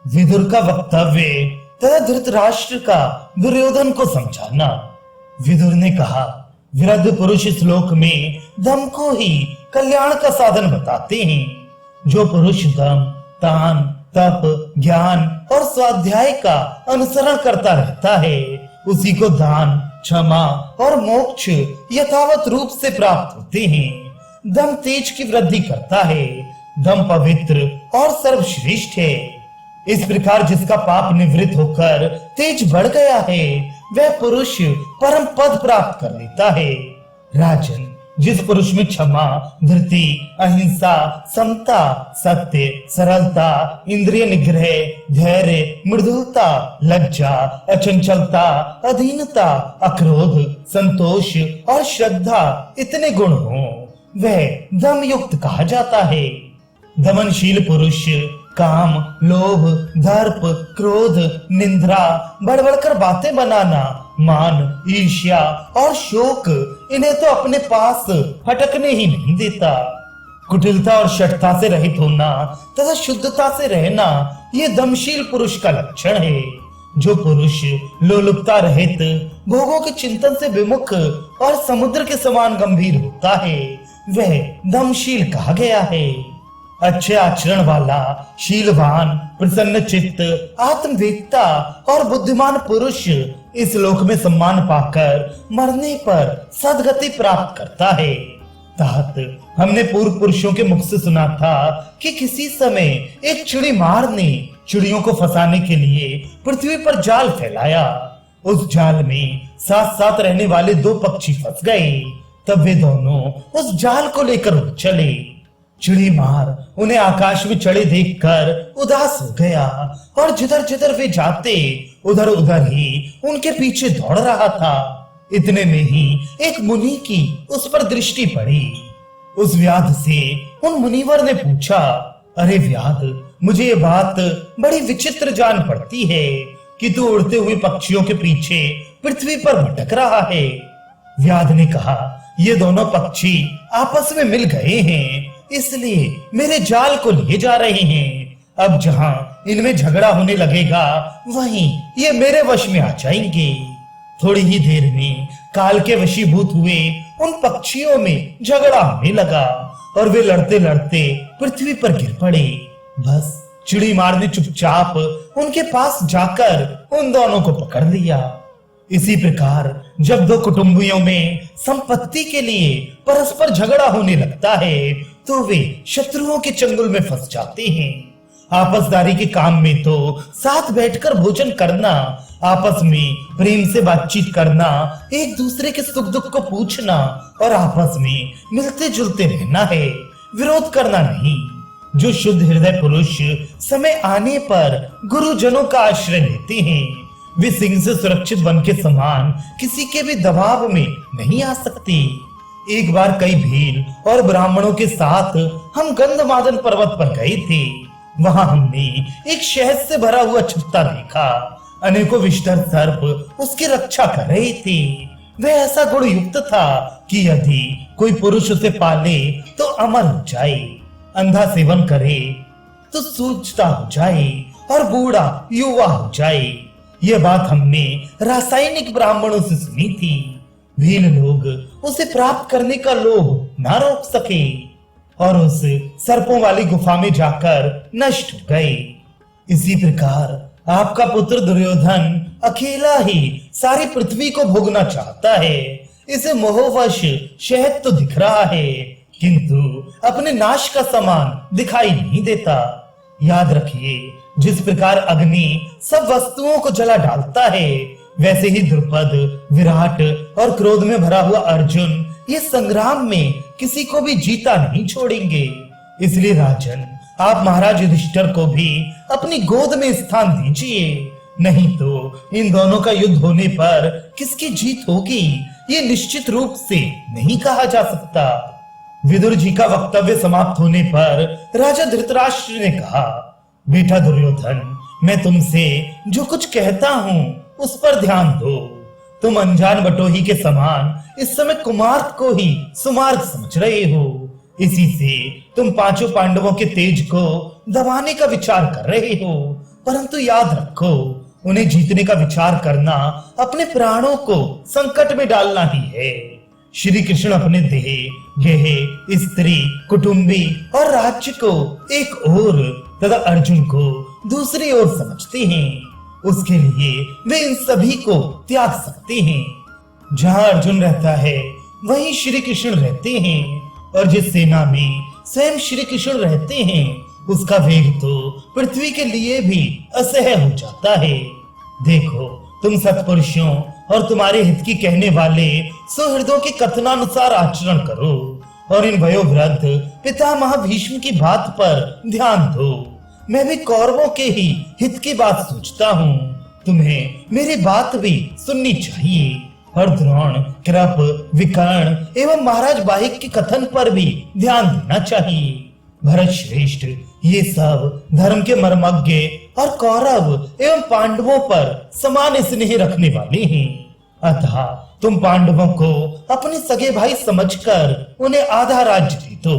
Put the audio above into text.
विदुर का वक्तव्य तथा धृतराष्ट्र का दुर्योधन को समझाना। विदुर ने कहा, वृद्ध पुरुष इस लोक में दम को ही कल्याण का साधन बताते हैं। जो पुरुष दम, तान, तप, ज्ञान और स्वाध्याय का अनुसरण करता रहता है, उसी को दान, क्षमा और मोक्ष यथावत रूप से प्राप्त होते हैं। दम तेज की वृद्धि करता है। दम पवित्र और सर्वश्रेष्ठ है। इस प्रकार जिसका पाप निवृत्त होकर तेज बढ़ गया है, वह पुरुष परम पद प्राप्त कर लेता है। राजन, जिस पुरुष में क्षमा, धृति, अहिंसा, समता, सत्य, सरलता, इंद्रिय निग्रह, धैर्य, मृदुलता, लज्जा, अचंचलता, अधीनता, अक्रोध, संतोष और श्रद्धा इतने गुण हो, वह दम युक्त कहा जाता है। दमनशील पुरुष काम, लोभ, दर्प, क्रोध, निंद्रा, बढ़ बढ़कर बातें बनाना, मान, ईर्ष्या और शोक इन्हें तो अपने पास हटकने ही नहीं देता। कुटिलता और शठता से रहित होना तथा शुद्धता से रहना, ये दमशील पुरुष का लक्षण है। जो पुरुष लोलुपता रहित, भोगों के चिंतन से विमुख और समुद्र के समान गंभीर होता है, वह दमशील कहा गया है। अच्छे आचरण वाला, शीलवान, प्रसन्न चित्त, आत्मवेत्ता और बुद्धिमान पुरुष इस लोक में सम्मान पाकर मरने पर सद्गति प्राप्त करता है। तात, हमने पूर्व पुरुषों के मुख से सुना था कि किसी समय एक चिड़ी मार ने चिड़ियों को फंसाने के लिए पृथ्वी पर जाल फैलाया। उस जाल में साथ साथ रहने वाले दो पक्षी फंस गए। तब वे दोनों उस जाल को लेकर उड़ चले। चिड़ी मार उन्हें आकाश में चढ़े देखकर उदास हो गया और जिधर जिधर वे जाते उधर उधर ही उनके पीछे दौड़ रहा था। इतने में ही एक मुनि की उस पर दृष्टि पड़ी। उस व्याध से उन मुनिवर ने पूछा, अरे व्याध, मुझे ये बात बड़ी विचित्र जान पड़ती है कि तू उड़ते हुए पक्षियों के पीछे पृथ्वी पर भटक रहा है। व्याध ने कहा, ये दोनों पक्षी आपस में मिल गए हैं, इसलिए मेरे जाल को लिए जा रहे हैं। अब जहां इनमें झगड़ा होने लगेगा, वहीं ये मेरे वश में आ जाएंगे। थोड़ी ही देर में काल के वशीभूत हुए उन पक्षियों में झगड़ा होने लगा और वे लड़ते लड़ते पृथ्वी पर गिर पड़े। बस चिड़ी मार ने चुपचाप उनके पास जाकर उन दोनों को पकड़ लिया। इसी प्रकार जब दो कुटुंबियों में संपत्ति के लिए परस्पर झगड़ा होने लगता है, तो वे शत्रुओं के चंगुल में फंस जाते हैं। आपसदारी के काम में तो साथ बैठकर भोजन करना, आपस में प्रेम से बातचीत करना, एक दूसरे के सुख दुख को पूछना और आपस में मिलते जुलते रहना है, विरोध करना नहीं। जो शुद्ध हृदय पुरुष समय आने पर गुरुजनों का आश्रय लेते हैं, वे सिंह से सुरक्षित वन के समान किसी के भी दबाव में नहीं आ सकते। एक बार कई भील और ब्राह्मणों के साथ हम गंधमादन पर्वत पर गए थे। वहां हमने एक शहद से भरा हुआ छत्ता देखा। अनेकों विषधर सर्प उसकी रक्षा कर रहे थे। वह ऐसा गुण युक्त था कि यदि कोई पुरुष उसे पाले तो अमर हो जाए, अंधा सेवन करे तो सूझता हो जाए और बूढ़ा युवा हो जाए। यह बात हमने रासायनिक ब्राह्मणों से सुनी थी। भील लोग उसे प्राप्त करने का लोभ न रोक सके और उस सर्पों वाली गुफा में जाकर नष्ट हो गए। इसी प्रकार आपका पुत्र दुर्योधन अकेला ही सारी पृथ्वी को भोगना चाहता है। इसे मोहवश शहद तो दिख रहा है, किंतु अपने नाश का समान दिखाई नहीं देता। याद रखिए, जिस प्रकार अग्नि सब वस्तुओं को जला डालता है, वैसे ही द्रुपद, विराट और क्रोध में भरा हुआ अर्जुन ये संग्राम में किसी को भी जीता नहीं छोड़ेंगे। इसलिए राजन, आप महाराज युधिष्ठिर को भी अपनी गोद में स्थान दीजिए, नहीं तो इन दोनों का युद्ध होने पर किसकी जीत होगी ये निश्चित रूप से नहीं कहा जा सकता। विदुर जी का वक्तव्य समाप्त होने पर राजा धृतराष्ट्र ने कहा, बेटा दुर्योधन, मैं तुमसे जो कुछ कहता हूँ उस पर ध्यान दो। तुम अनजान बटोही के समान इस समय कुमार्ग को ही सुमार्ग समझ रहे हो। इसी से तुम पांचों पांडवों के तेज को दबाने का विचार कर रहे हो। परंतु याद रखो, उन्हें जीतने का विचार करना अपने प्राणों को संकट में डालना ही है। श्री कृष्ण अपने देह, गेह, स्त्री, कुटुंबी और राज्य को एक ओर तथा अर्जुन को दूसरी ओर समझते हैं। उसके लिए वे इन सभी को त्याग सकते हैं। जहां अर्जुन रहता है वहीं श्री कृष्ण रहते हैं, और जिस सेना में स्वयं श्री कृष्ण रहते हैं उसका वेग तो पृथ्वी के लिए भी असह्य हो जाता है। देखो, तुम सत्पुरुषों और तुम्हारे हित की कहने वाले सुहृदों के कथनानुसार आचरण करो, और इन वयोवृद्ध पितामह भीष्म की बात पर ध्यान दो। मैं भी कौरवों के ही हित की बात सोचता हूँ। तुम्हें मेरी बात भी सुननी चाहिए, और द्रोण, कृप, विकर्ण एवं महाराज बाहिक के कथन पर भी ध्यान देना चाहिए। भरत श्रेष्ठ ये सब धर्म के मर्मज्ञ और कौरव एवं पांडवों पर समान स्नेह रखने वाले हैं। अतः तुम पांडवों को अपने सगे भाई समझकर उन्हें आधा राज्य दे दो।